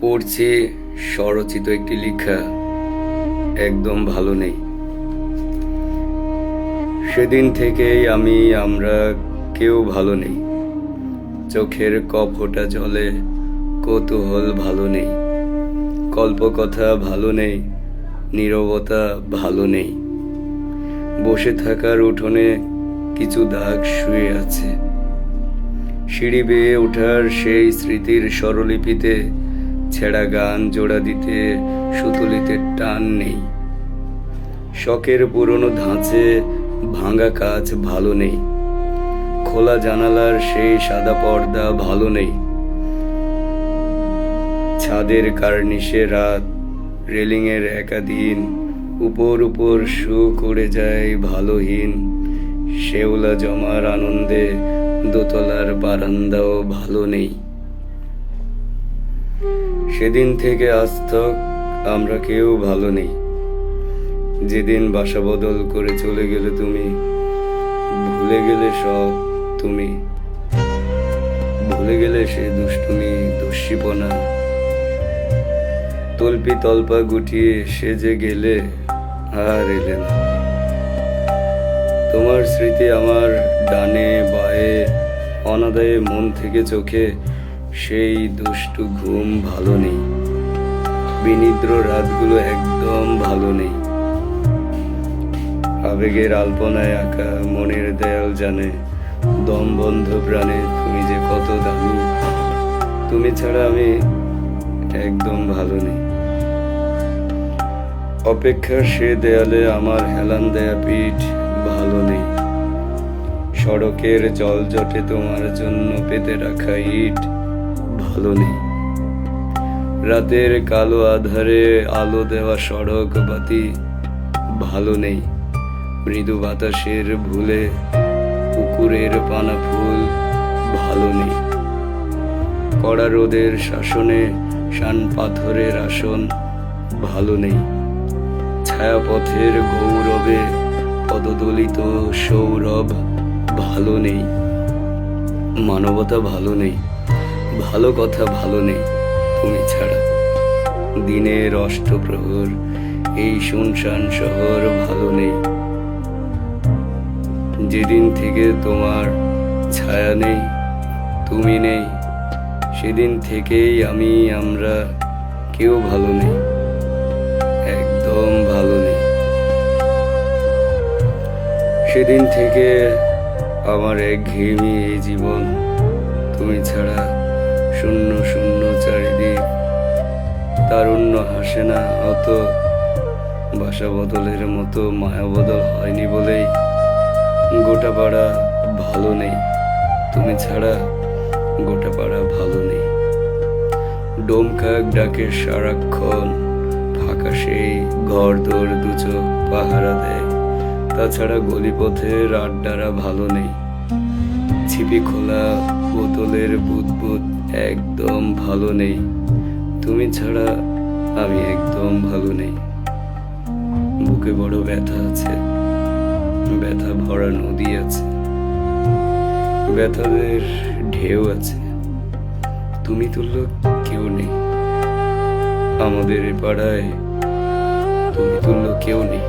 পড়ছি স্বরচিত একটি লেখা, একদম ভালো নেই। সেদিন থেকেই আমরা কেউ ভালো নেই। চোখের কপোটা জলে কৌতূহল ভালো নেই, কল্পকথা ভালো নেই, নীরবতা ভালো নেই। বসে থাকার উঠোনে কিছু দাগ শুয়ে আছে। সিঁড়ি বেয়ে ওঠার সেই স্মৃতির স্বরলিপিতে ছেঁড়া গান জোড়া দিতে সুতুলিতে টান নেই। শখের পুরনো ধাঁচে ভাঙা কাচ ভালো নেই, খোলা জানালার সেই সাদা পর্দা ভালো নেই। ছাদের কার্নিশে রাত, রেলিংয়ের একাদিন, উপর উপর শু করে যায় ভালোহীন। শেওলা জমার আনন্দে দোতলার বারান্দাও ভালো নেই। সেদিন থেকে আজ তক আমরা কেউ ভালো নেই। যেদিন বাসা বদল করে চলে গেলে তুমি, ভুলে গেলে সব তুমি, ভুলে গেলে সে দুষ্টুমি দস্যিপনা। তল্পি তল্পা গুটিয়ে সেজে গেলে আর এলে না। তোমার স্মৃতি আমার ডানে বায়ে অনাদায়ে মন থেকে চোখে, সেই দুষ্টু ঘুম ভালো নেই। বিনিদ্র রাতগুলো একদম ভালো নেই। আবেগের আলপনায় আঁকা মনের দেয়াল জানে, দম বন্ধ প্রাণে তুমি যে কত দামি। তুমি ছাড়া আমি একদম ভালো নেই। অপেক্ষার সে দেয়ালে আমার হেলান দেয়া পিঠ ভালো নেই। সড়কের জলজটে তোমার জন্য পেতে রাখা ইট ভালো নেই। রাতের কালো আধারে আলো দেওয়া সড়ক বাতি ভালো নেই। মৃদু বাতাসের ভুলে পুকুরের পানা ফুল ভালো নেই। কড়া রোদের শাসনে শান পাথরের আসন ভালো নেই। ছায়াপথের গৌরবে পদদলিত সৌরভ ভালো নেই। মানবতা ভালো নেই, ভালো কথা ভালো নেই তুমি ছাড়া। দিনের অষ্টপ্রহর এই শুনশান শহর ভালো নেই। যেদিন থেকে তোমার ছায়া নেই, তুমি নেই, সেদিন থেকেই আমরা কেউ ভালো নেই, একদম ভালো নেই। সেদিন থেকে আমার একঘেয়েমি এই জীবন, তুমি ছাড়া শূন্য শূন্য চারিদিক। তারুণ্য হাসে না অত, বাসা বদলের মতো মায়া বদল হয়নি বলেই গোটা পাড়া ভালো নেই। তুমি ছাড়া গোটা পাড়া ভালো নেই। ডোমকাক ডাকে সারাক্ষণ, ফাঁকা সেই ঘর দোর দুচোখ পাহারা দেয়। তাছাড়া গলিপথের আড্ডারা ভালো নেই। ছিপি খোলা বোতলের বুদবুদ একদম ভালো নেই। তুমি ছাড়া আমি একদম ভালো নেই। বুকে বড় ব্যথা আছে, ব্যথা ভরা নদী আছে, ব্যথাদের ঢেউ আছে। তুমি তুল্য কেউ নেই আমাদের এ পাড়ায়, তুমি তুল্য কেউ নেই।